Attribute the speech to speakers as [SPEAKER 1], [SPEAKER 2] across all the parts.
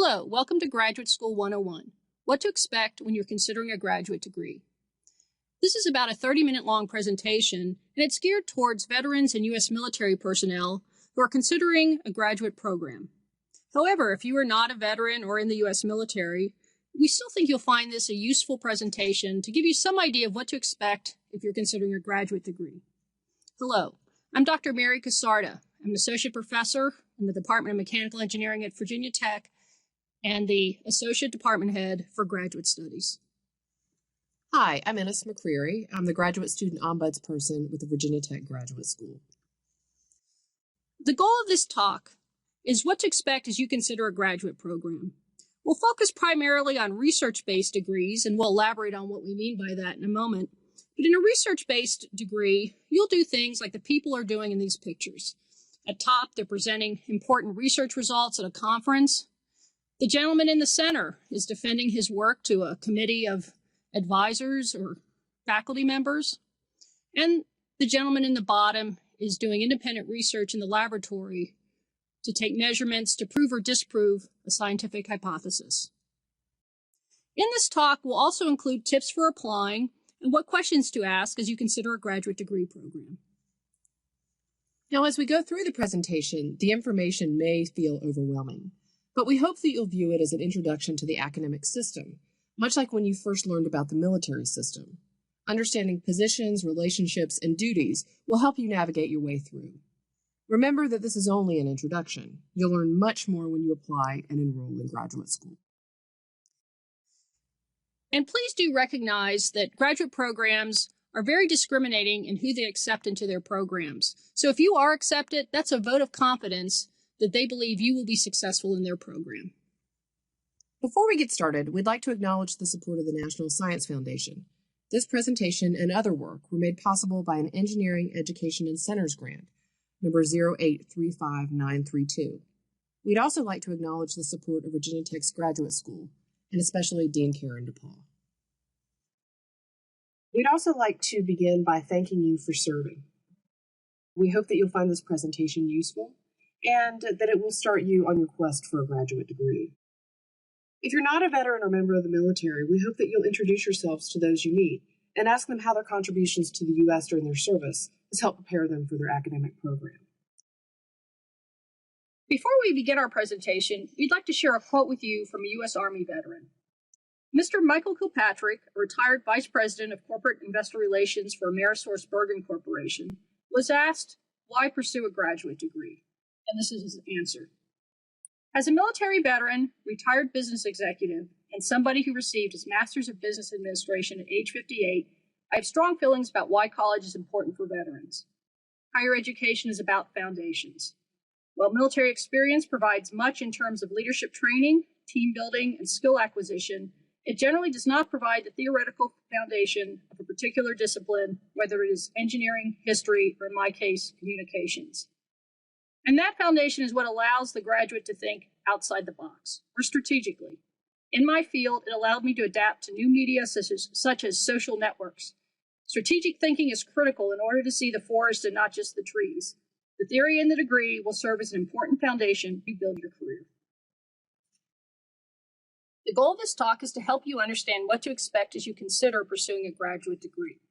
[SPEAKER 1] Hello, welcome to Graduate School 101, What to Expect When You're Considering a Graduate Degree. This is about a 30-minute long presentation, and it's geared towards veterans and U.S. military personnel who are considering a graduate program. However, if you are not a veteran or in the U.S. military, we still think you'll find this a useful presentation to give you some idea of what to expect if you're considering a graduate degree. Hello, I'm Dr. Mary Casarda. I'm an associate professor in the Department of Mechanical Engineering at Virginia Tech and the Associate Department Head for Graduate Studies.
[SPEAKER 2] Hi, I'm Ennis McCreary. I'm the Graduate Student Ombudsperson with the Virginia Tech Graduate School.
[SPEAKER 1] The goal of this talk is what to expect as you consider a graduate program. We'll focus primarily on research-based degrees, and we'll elaborate on what we mean by that in a moment. But in a research-based degree, you'll do things like the people are doing in these pictures. At top, they're presenting important research results at a conference. The gentleman in the center is defending his work to a committee of advisors or faculty members. And the gentleman in the bottom is doing independent research in the laboratory to take measurements to prove or disprove a scientific hypothesis. In this talk, we'll also include tips for applying and what questions to ask as you consider a graduate degree program.
[SPEAKER 2] Now, as we go through the presentation, the information may feel overwhelming, but we hope that you'll view it as an introduction to the academic system, much like when you first learned about the military system. Understanding positions, relationships, and duties will help you navigate your way through. Remember that this is only an introduction. You'll learn much more when you apply and enroll in graduate school.
[SPEAKER 1] And please do recognize that graduate programs are very discriminating in who they accept into their programs. So if you are accepted, that's a vote of confidence that they believe you will be successful in their program.
[SPEAKER 2] Before we get started, we'd like to acknowledge the support of the National Science Foundation. This presentation and other work were made possible by an Engineering Education and Centers grant, number 0835932. We'd also like to acknowledge the support of Virginia Tech's Graduate School, and especially Dean Karen DePaul. We'd also like to begin by thanking you for serving. We hope that you'll find this presentation useful and that it will start you on your quest for a graduate degree. If you're not a veteran or member of the military, we hope that you'll introduce yourselves to those you meet and ask them how their contributions to the U.S. during their service has helped prepare them for their academic program.
[SPEAKER 1] Before we begin our presentation, we'd like to share a quote with you from a U.S. Army veteran. Mr. Michael Kilpatrick, a retired Vice President of Corporate Investor Relations for AmerisourceBergen Corporation, was asked, why pursue a graduate degree? And this is his answer. As a military veteran, retired business executive, and somebody who received his Master's of Business Administration at age 58, I have strong feelings about why college is important for veterans. Higher education is about foundations. While military experience provides much in terms of leadership training, team building, and skill acquisition, it generally does not provide the theoretical foundation of a particular discipline, whether it is engineering, history, or in my case, communications. And that foundation is what allows the graduate to think outside the box, or strategically. In my field, it allowed me to adapt to new media such as social networks. Strategic thinking is critical in order to see the forest and not just the trees. The theory and the degree will serve as an important foundation to build your career. The goal of this talk is to help you understand what to expect as you consider pursuing a graduate degree.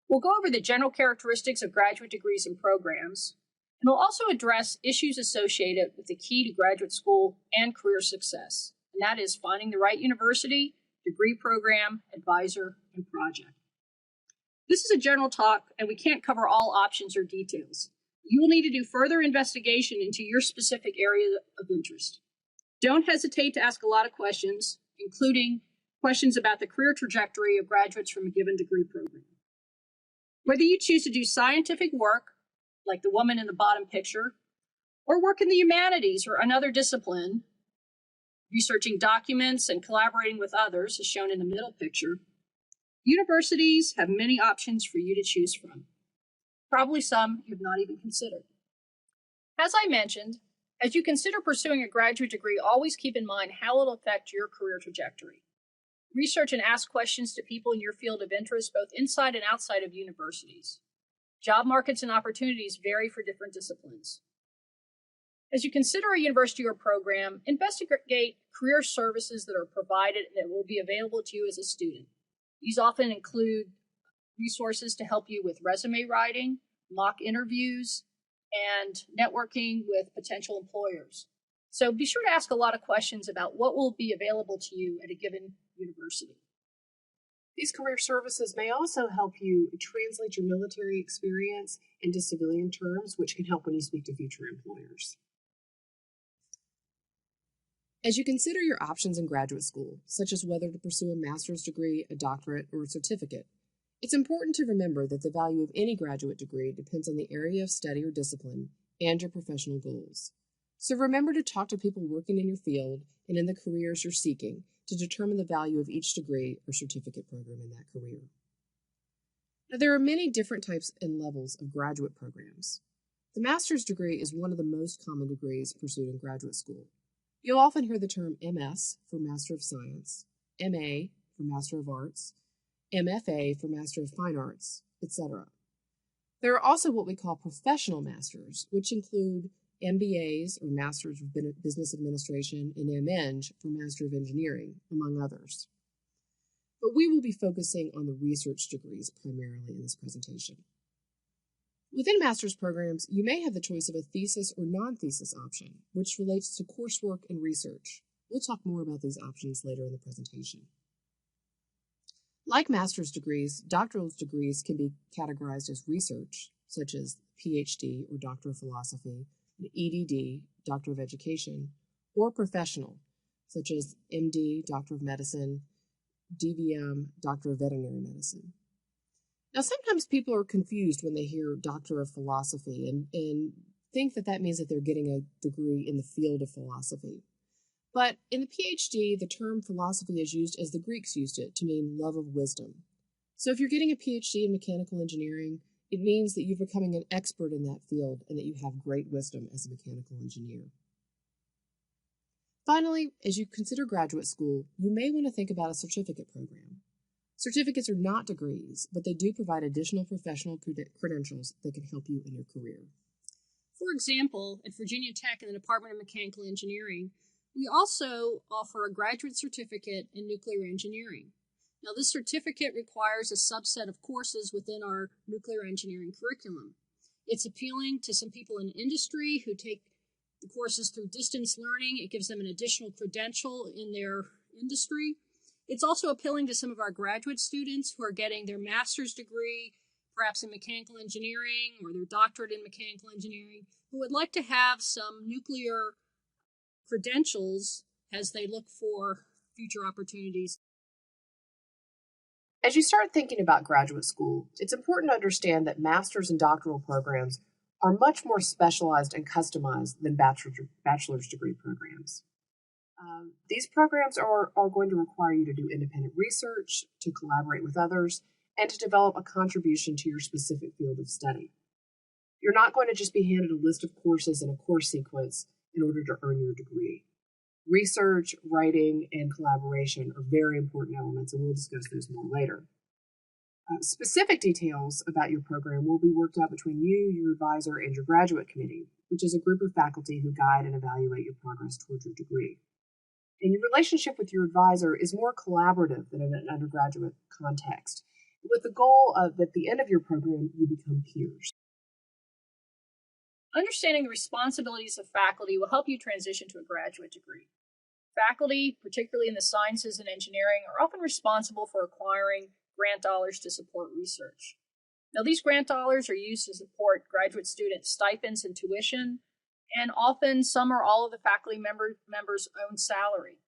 [SPEAKER 1] We'll go over the general characteristics of graduate degrees and programs, and we'll also address issues associated with the key to graduate school and career success, and that is finding the right university, degree program, advisor, and project. This is a general talk, and we can't cover all options or details. You will need to do further investigation into your specific area of interest. Don't hesitate to ask a lot of questions, including questions about the career trajectory of graduates from a given degree program. Whether you choose to do scientific work, like the woman in the bottom picture, or work in the humanities or another discipline, researching documents and collaborating with others, as shown in the middle picture, universities have many options for you to choose from. Probably some you have not even considered. As I mentioned, as you consider pursuing a graduate degree, always keep in mind how it will affect your career trajectory. Research and ask questions to people in your field of interest, both inside and outside of universities. Job markets and opportunities vary for different disciplines. As you consider a university or program, investigate career services that are provided and that will be available to you as a student. These often include resources to help you with resume writing, mock interviews, and networking with potential employers. So be sure to ask a lot of questions about what will be available to you at a given university.
[SPEAKER 2] These career services may also help you translate your military experience into civilian terms, which can help when you speak to future employers. As you consider your options in graduate school, such as whether to pursue a master's degree, a doctorate, or a certificate, it's important to remember that the value of any graduate degree depends on the area of study or discipline and your professional goals. So remember to talk to people working in your field and in the careers you're seeking to determine the value of each degree or certificate program in that career. Now, there are many different types and levels of graduate programs. The master's degree is one of the most common degrees pursued in graduate school. You'll often hear the term MS for Master of Science, MA for Master of Arts, MFA for Master of Fine Arts, etc. There are also what we call professional masters, which include MBAs or Masters of Business Administration and MEng for Master of Engineering, among others. But we will be focusing on the research degrees primarily in this presentation. Within master's programs, you may have the choice of a thesis or non-thesis option, which relates to coursework and research. We'll talk more about these options later in the presentation. Like master's degrees, doctoral degrees can be categorized as research, such as PhD or Doctor of Philosophy, an EDD, Doctor of Education, or professional, such as MD, Doctor of Medicine, DVM, Doctor of Veterinary Medicine. Now, sometimes people are confused when they hear Doctor of Philosophy and think that that means that they're getting a degree in the field of philosophy. But in the PhD, the term philosophy is used as the Greeks used it to mean love of wisdom. So if you're getting a PhD in mechanical engineering, it means that you're becoming an expert in that field and that you have great wisdom as a mechanical engineer. Finally, as you consider graduate school, you may want to think about a certificate program. Certificates are not degrees, but they do provide additional professional credentials that can help you in your career.
[SPEAKER 1] For example, at Virginia Tech in the Department of Mechanical Engineering, we also offer a graduate certificate in nuclear engineering. Now, this certificate requires a subset of courses within our nuclear engineering curriculum. It's appealing to some people in industry who take the courses through distance learning. It gives them an additional credential in their industry. It's also appealing to some of our graduate students who are getting their master's degree, perhaps in mechanical engineering, or their doctorate in mechanical engineering, who would like to have some nuclear credentials as they look for future opportunities.
[SPEAKER 2] As you start thinking about graduate school, it's important to understand that master's and doctoral programs are much more specialized and customized than bachelor's degree programs. These programs are going to require you to do independent research, to collaborate with others, and to develop a contribution to your specific field of study. You're not going to just be handed a list of courses and a course sequence in order to earn your degree. Research, writing, and collaboration are very important elements, and we'll discuss those more later. Specific details about your program will be worked out between you, your advisor, and your graduate committee, which is a group of faculty who guide and evaluate your progress towards your degree. And your relationship with your advisor is more collaborative than in an undergraduate context, with the goal of at the end of your program, you become peers.
[SPEAKER 1] Understanding the responsibilities of faculty will help you transition to a graduate degree. Faculty, particularly in the sciences and engineering, are often responsible for acquiring grant dollars to support research. Now, these grant dollars are used to support graduate student stipends and tuition, and often some or all of the faculty members' own salary.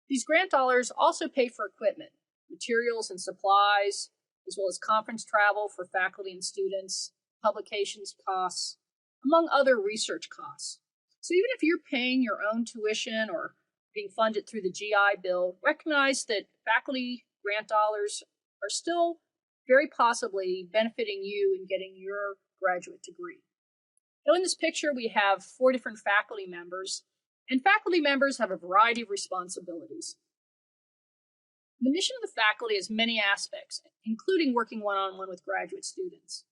[SPEAKER 1] These grant dollars also pay for equipment, materials and supplies, as well as conference travel for faculty and students, publications costs, among other research costs. So even if you're paying your own tuition or being funded through the GI Bill, recognize that faculty grant dollars are still very possibly benefiting you in getting your graduate degree. Now, in this picture, we have 4 different faculty members, and faculty members have a variety of responsibilities. The mission of the faculty has many aspects, including working one-on-one with graduate students.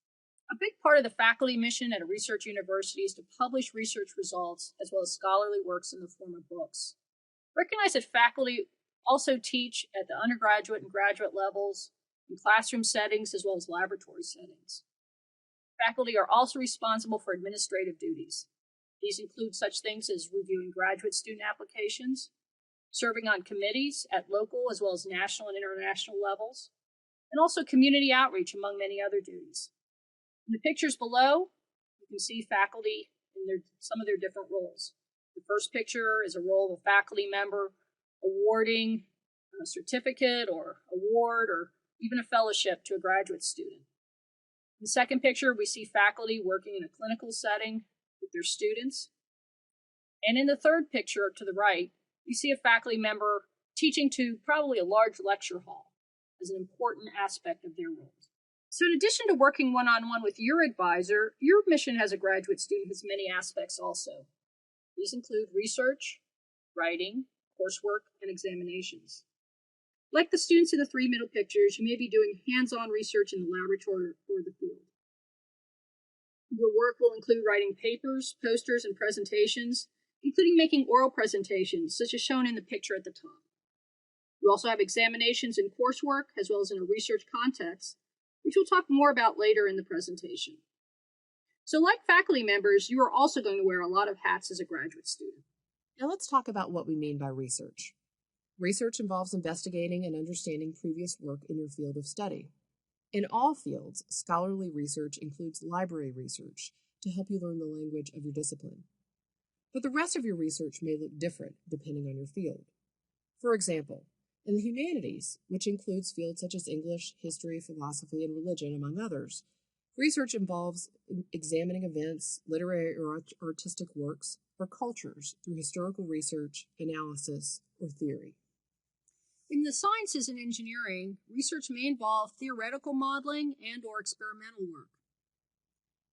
[SPEAKER 1] A big part of the faculty mission at a research university is to publish research results as well as scholarly works in the form of books. Recognize that faculty also teach at the undergraduate and graduate levels, in classroom settings as well as laboratory settings. Faculty are also responsible for administrative duties. These include such things as reviewing graduate student applications, serving on committees at local as well as national and international levels, and also community outreach, among many other duties. In the pictures below, you can see faculty in some of their different roles. The first picture is a role of a faculty member awarding a certificate or award or even a fellowship to a graduate student. In the second picture, we see faculty working in a clinical setting with their students. And in the third picture to the right, you see a faculty member teaching to probably a large lecture hall as an important aspect of their role. So in addition to working one-on-one with your advisor, your mission as a graduate student has many aspects also. These include research, writing, coursework, and examinations. Like the students in the three middle pictures, you may be doing hands-on research in the laboratory or the field. Your work will include writing papers, posters, and presentations, including making oral presentations, such as shown in the picture at the top. You also have examinations in coursework, as well as in a research context, which we'll talk more about later in the presentation. So like faculty members, you are also going to wear a lot of hats as a graduate student.
[SPEAKER 2] Now let's talk about what we mean by research. Research involves investigating and understanding previous work in your field of study. In all fields, scholarly research includes library research to help you learn the language of your discipline. But the rest of your research may look different depending on your field. For example, in the humanities, which includes fields such as English, history, philosophy, and religion, among others, research involves examining events, literary or artistic works, or cultures through historical research, analysis, or theory.
[SPEAKER 1] In the sciences and engineering, research may involve theoretical modeling and/or experimental work.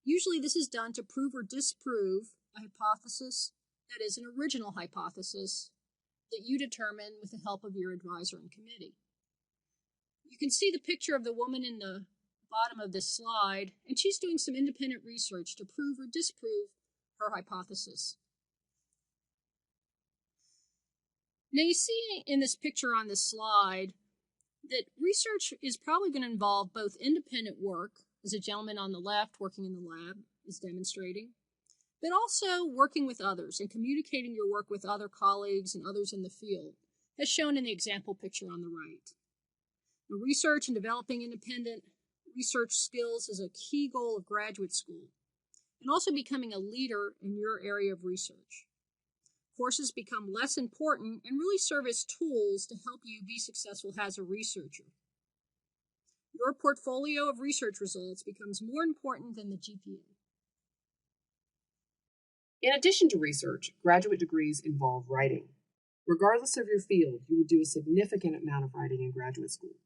[SPEAKER 1] Usually this is done to prove or disprove a hypothesis that is an original hypothesis that you determine with the help of your advisor and committee. You can see the picture of the woman in the bottom of this slide, and she's doing some independent research to prove or disprove her hypothesis. Now you see in this picture on this slide that research is probably going to involve both independent work, as a gentleman on the left working in the lab is demonstrating, but also working with others and communicating your work with other colleagues and others in the field, as shown in the example picture on the right. Now, research and developing independent research skills is a key goal of graduate school, and also becoming a leader in your area of research. Courses become less important and really serve as tools to help you be successful as a researcher. Your portfolio of research results becomes more important than the GPA.
[SPEAKER 2] In addition to research, graduate degrees involve writing. Regardless of your field, you will do a significant amount of writing in graduate school.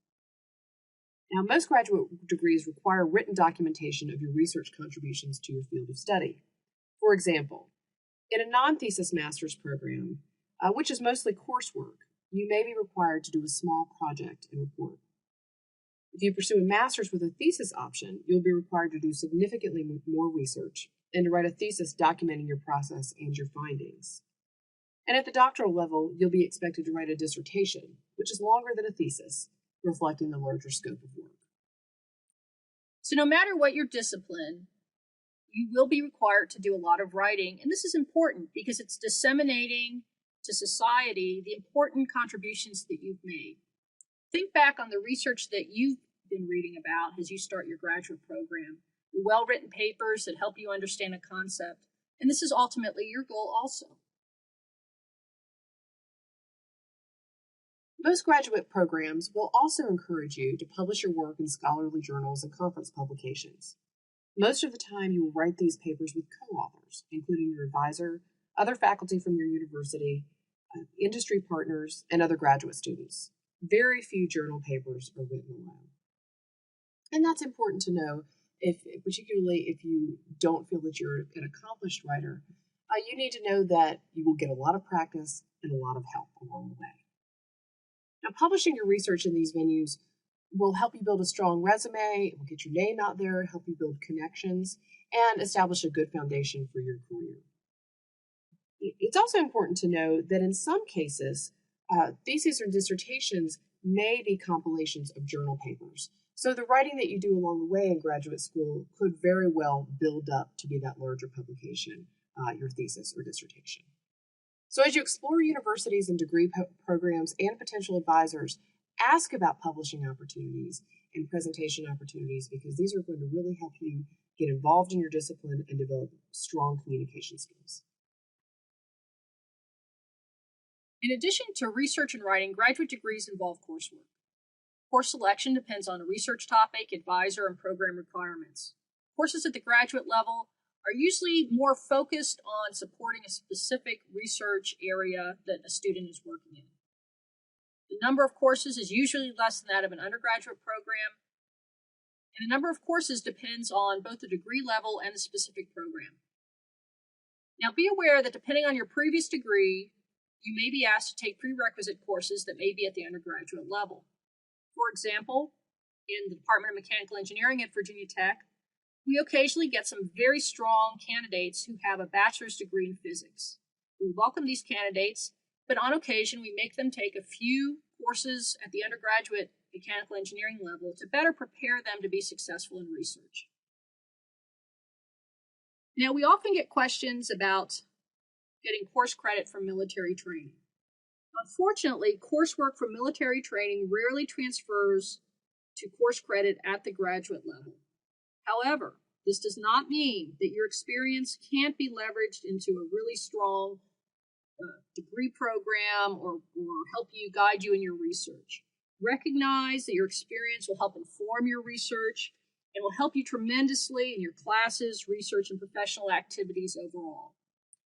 [SPEAKER 2] Now, most graduate degrees require written documentation of your research contributions to your field of study. For example, in a non-thesis master's program, which is mostly coursework, you may be required to do a small project and report. If you pursue a master's with a thesis option, you'll be required to do significantly more research and to write a thesis documenting your process and your findings. And at the doctoral level, you'll be expected to write a dissertation, which is longer than a thesis, reflecting the larger scope of work.
[SPEAKER 1] So no matter what your discipline, you will be required to do a lot of writing, and this is important because it's disseminating to society the important contributions that you've made. Think back on the research that you've been reading about as you start your graduate program, the well-written papers that help you understand a concept, and this is ultimately your goal also.
[SPEAKER 2] Most graduate programs will also encourage you to publish your work in scholarly journals and conference publications. Most of the time, you will write these papers with co-authors, including your advisor, other faculty from your university, industry partners, and other graduate students. Very few journal papers are written alone. And that's important to know, particularly if you don't feel that you're an accomplished writer. You need to know that you will get a lot of practice and a lot of help along the way. Now, publishing your research in these venues will help you build a strong resume, it will get your name out there, help you build connections, and establish a good foundation for your career. It's also important to know that in some cases, theses or dissertations may be compilations of journal papers. So the writing that you do along the way in graduate school could very well build up to be that larger publication, your thesis or dissertation. So as you explore universities and degree programs and potential advisors, ask about publishing opportunities and presentation opportunities, because these are going to really help you get involved in your discipline and develop strong communication skills.
[SPEAKER 1] In addition to research and writing, graduate degrees involve coursework. Course selection depends on a research topic, advisor, and program requirements. Courses at the graduate level are usually more focused on supporting a specific research area that a student is working in. The number of courses is usually less than that of an undergraduate program, and the number of courses depends on both the degree level and the specific program. Now, be aware that depending on your previous degree, you may be asked to take prerequisite courses that may be at the undergraduate level. For example, in the Department of Mechanical Engineering at Virginia Tech, we occasionally get some very strong candidates who have a bachelor's degree in physics. We welcome these candidates, but on occasion we make them take a few courses at the undergraduate mechanical engineering level to better prepare them to be successful in research. Now, we often get questions about getting course credit from military training. Unfortunately, coursework from military training rarely transfers to course credit at the graduate level. However, this does not mean that your experience can't be leveraged into a really strong degree program or help you guide you in your research. Recognize that your experience will help inform your research and will help you tremendously in your classes, research, and professional activities overall.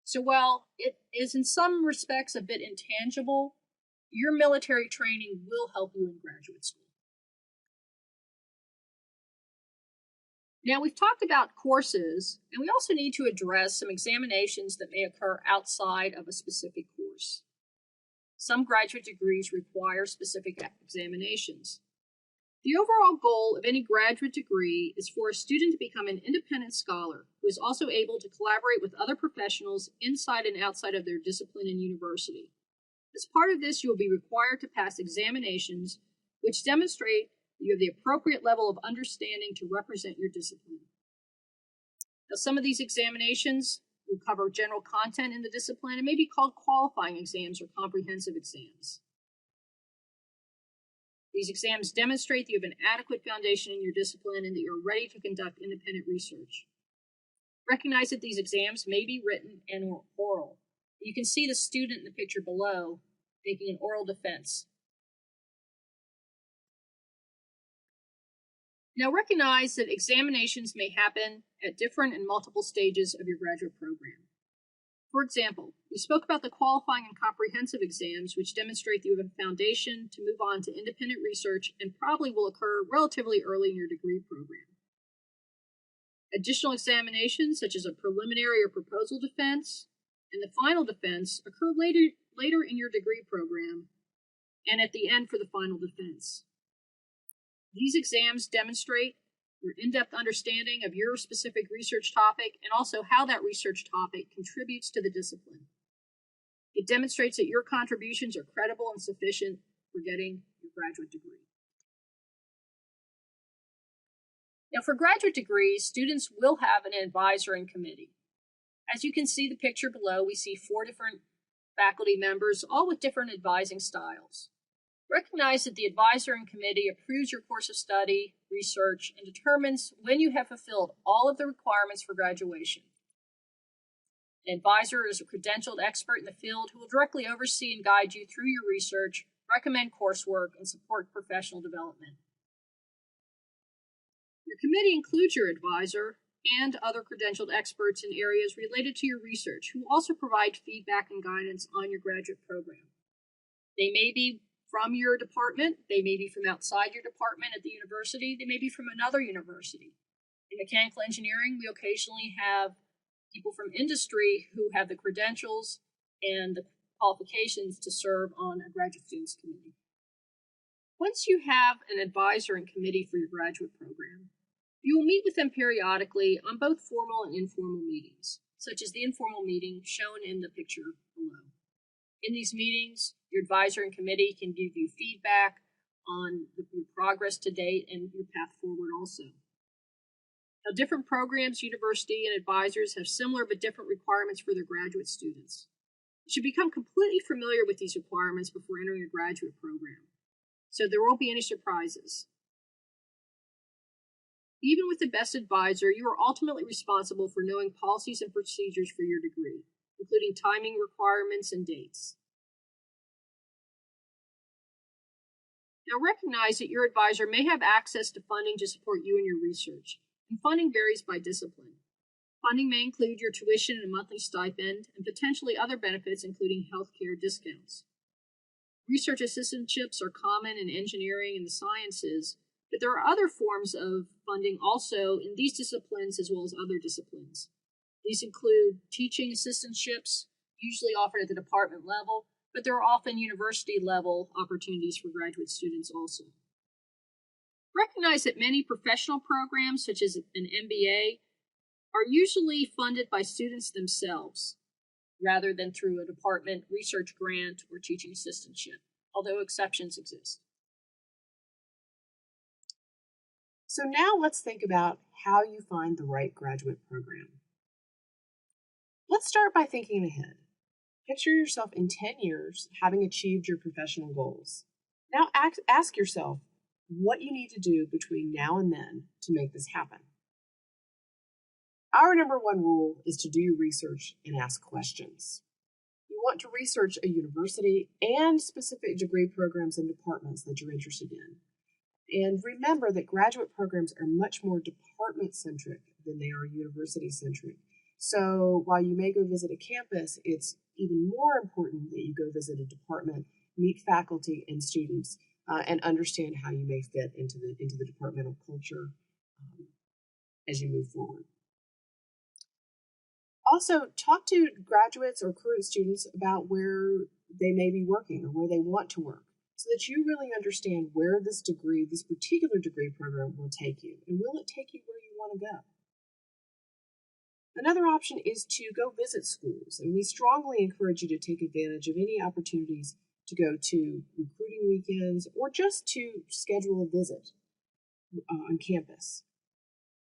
[SPEAKER 1] So while it is in some respects a bit intangible, your military training will help you in graduate school. Now, we've talked about courses, and we also need to address some examinations that may occur outside of a specific course. Some graduate degrees require specific examinations. The overall goal of any graduate degree is for a student to become an independent scholar who is also able to collaborate with other professionals inside and outside of their discipline and university. As part of this, you will be required to pass examinations which demonstrate that you have the appropriate level of understanding to represent your discipline. Now, some of these examinations will cover general content in the discipline and may be called qualifying exams or comprehensive exams. These exams demonstrate that you have an adequate foundation in your discipline and that you're ready to conduct independent research. Recognize that these exams may be written and or oral. You can see the student in the picture below making an oral defense. Now, recognize that examinations may happen at different and multiple stages of your graduate program. For example, we spoke about the qualifying and comprehensive exams, which demonstrate that you have a foundation to move on to independent research and probably will occur relatively early in your degree program. Additional examinations, such as a preliminary or proposal defense and the final defense, occur later in your degree program and at the end for the final defense. These exams demonstrate your in-depth understanding of your specific research topic and also how that research topic contributes to the discipline. It demonstrates that your contributions are credible and sufficient for getting your graduate degree. Now, for graduate degrees, students will have an advisor and committee. As you can see the picture below, we see 4 different faculty members, all with different advising styles. Recognize that the advisor and committee approves your course of study, research, and determines when you have fulfilled all of the requirements for graduation. An advisor is a credentialed expert in the field who will directly oversee and guide you through your research, recommend coursework, and support professional development. Your committee includes your advisor and other credentialed experts in areas related to your research who also provide feedback and guidance on your graduate program. They may be from your department, they may be from outside your department at the university, they may be from another university. In mechanical engineering, we occasionally have people from industry who have the credentials and the qualifications to serve on a graduate students committee. Once you have an advisor and committee for your graduate program, you will meet with them periodically on both formal and informal meetings, such as the informal meeting shown in the picture below. In these meetings, your advisor and committee can give you feedback on your progress to date and your path forward also. Now, different programs, university, and advisors have similar but different requirements for their graduate students. You should become completely familiar with these requirements before entering a graduate program, so there won't be any surprises. Even with the best advisor, you are ultimately responsible for knowing policies and procedures for your degree, including timing requirements and dates. Now recognize that your advisor may have access to funding to support you in your research, and funding varies by discipline. Funding may include your tuition and a monthly stipend, and potentially other benefits including healthcare discounts. Research assistantships are common in engineering and the sciences, but there are other forms of funding also in these disciplines as well as other disciplines. These include teaching assistantships, usually offered at the department level, but there are often university-level opportunities for graduate students also. Recognize that many professional programs, such as an MBA, are usually funded by students themselves, rather than through a department research grant or teaching assistantship, although exceptions exist.
[SPEAKER 2] So now let's think about how you find the right graduate program. Let's start by thinking ahead. Picture yourself in 10 years having achieved your professional goals. Now ask yourself what you need to do between now and then to make this happen. Our number one rule is to do your research and ask questions. You want to research a university and specific degree programs and departments that you're interested in. And remember that graduate programs are much more department-centric than they are university-centric. So while you may go visit a campus, it's even more important that you go visit a department, meet faculty and students, and understand how you may fit into the departmental culture as you move forward. Also, talk to graduates or current students about where they may be working or where they want to work, so that you really understand where this particular degree program will take you, and will it take you where you want to go. Another option is to go visit schools, and we strongly encourage you to take advantage of any opportunities to go to recruiting weekends or just to schedule a visit on campus.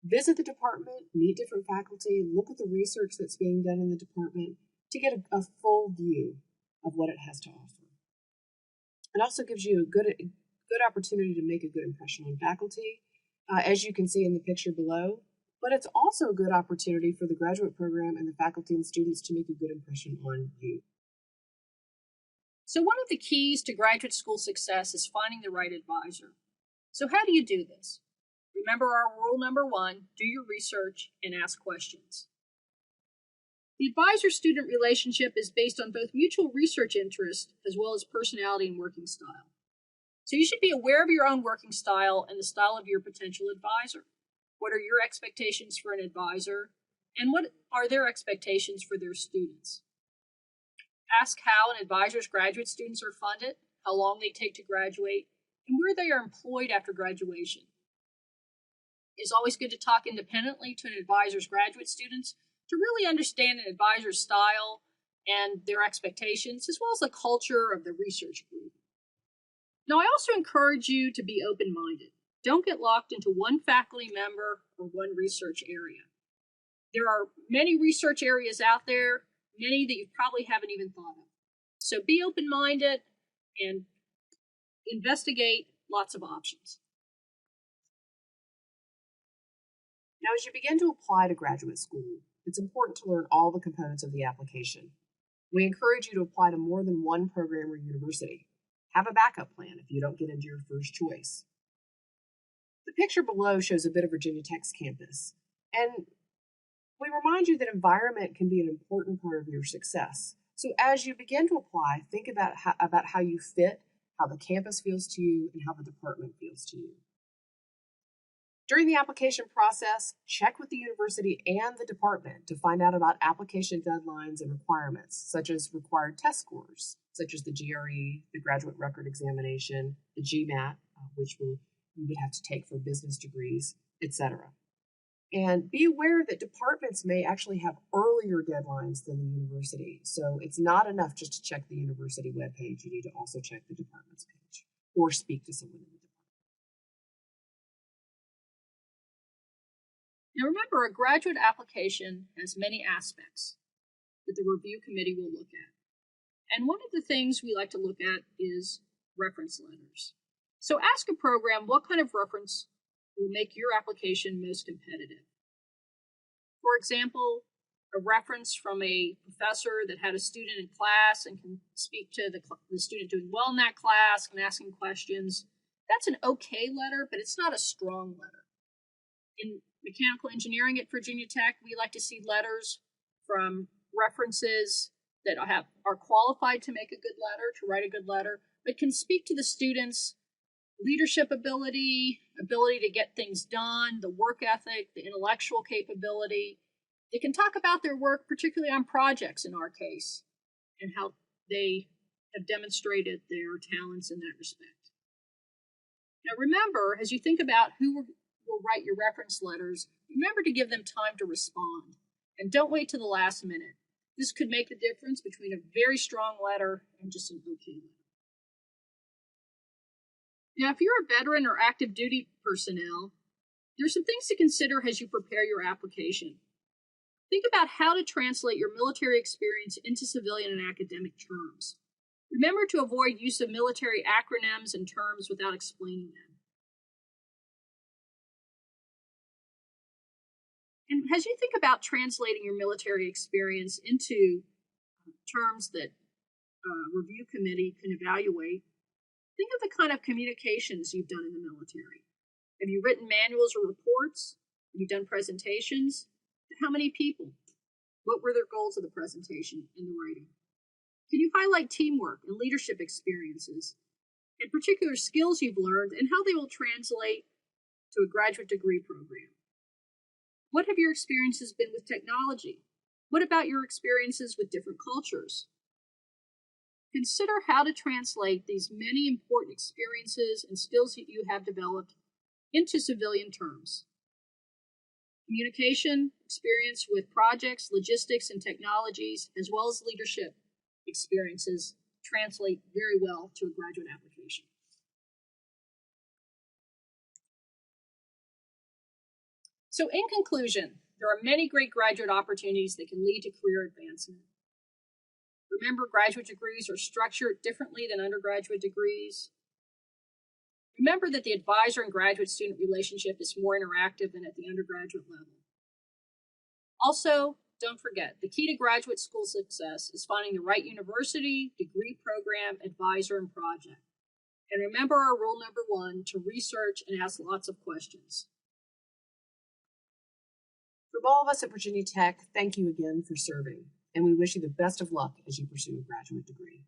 [SPEAKER 2] Visit the department, meet different faculty, look at the research that's being done in the department to get a full view of what it has to offer. It also gives you a good opportunity to make a good impression on faculty, as you can see in the picture below, but it's also a good opportunity for the graduate program and the faculty and students to make a good impression on you.
[SPEAKER 1] So one of the keys to graduate school success is finding the right advisor. So how do you do this? Remember our rule number one, do your research and ask questions. The advisor-student relationship is based on both mutual research interest as well as personality and working style. So you should be aware of your own working style and the style of your potential advisor. What are your expectations for an advisor, and what are their expectations for their students? Ask how an advisor's graduate students are funded, how long they take to graduate, and where they are employed after graduation. It's always good to talk independently to an advisor's graduate students to really understand an advisor's style and their expectations, as well as the culture of the research group. Now, I also encourage you to be open-minded. Don't get locked into one faculty member or one research area. There are many research areas out there, many that you probably haven't even thought of. So be open-minded and investigate lots of options.
[SPEAKER 2] Now, as you begin to apply to graduate school, it's important to learn all the components of the application. We encourage you to apply to more than one program or university. Have a backup plan if you don't get into your first choice. The picture below shows a bit of Virginia Tech's campus, and we remind you that environment can be an important part of your success. So as you begin to apply, think about how you fit, how the campus feels to you, and how the department feels to you. During the application process, check with the university and the department to find out about application deadlines and requirements, such as required test scores, such as the GRE, the Graduate Record Examination, the GMAT, which you would have to take for business degrees, etc. And be aware that departments may actually have earlier deadlines than the university. So it's not enough just to check the university webpage. You need to also check the department's page or speak to someone in the department.
[SPEAKER 1] Now remember, a graduate application has many aspects that the review committee will look at. And one of the things we like to look at is reference letters. So ask a program what kind of reference will make your application most competitive. For example, a reference from a professor that had a student in class and can speak to the student doing well in that class and asking questions. That's an okay letter, but it's not a strong letter. In mechanical engineering at Virginia Tech, we like to see letters from references that are qualified to make a good letter, to write a good letter, but can speak to the student's leadership ability to get things done, the work ethic, the intellectual capability. They can talk about their work, particularly on projects in our case, and how they have demonstrated their talents in that respect. Now remember, as you think about who will write your reference letters, remember to give them time to respond, and don't wait till the last minute. This could make the difference between a very strong letter and just an okay letter. Now, if you're a veteran or active duty personnel, there's some things to consider as you prepare your application. Think about how to translate your military experience into civilian and academic terms. Remember to avoid use of military acronyms and terms without explaining them. And as you think about translating your military experience into terms that a review committee can evaluate, think of the kind of communications you've done in the military. Have you written manuals or reports? Have you done presentations? To how many people? What were their goals of the presentation and the writing? Can you highlight teamwork and leadership experiences and particular skills you've learned and how they will translate to a graduate degree program? What have your experiences been with technology? What about your experiences with different cultures? Consider how to translate these many important experiences and skills that you have developed into civilian terms. Communication, experience with projects, logistics, and technologies, as well as leadership experiences, translate very well to a graduate application. So in conclusion, there are many great graduate opportunities that can lead to career advancement. Remember, graduate degrees are structured differently than undergraduate degrees. Remember that the advisor and graduate student relationship is more interactive than at the undergraduate level. Also, don't forget, the key to graduate school success is finding the right university, degree program, advisor, and project. And remember our rule number 1, to research and ask lots of questions.
[SPEAKER 2] From all of us at Virginia Tech, thank you again for serving, and we wish you the best of luck as you pursue a graduate degree.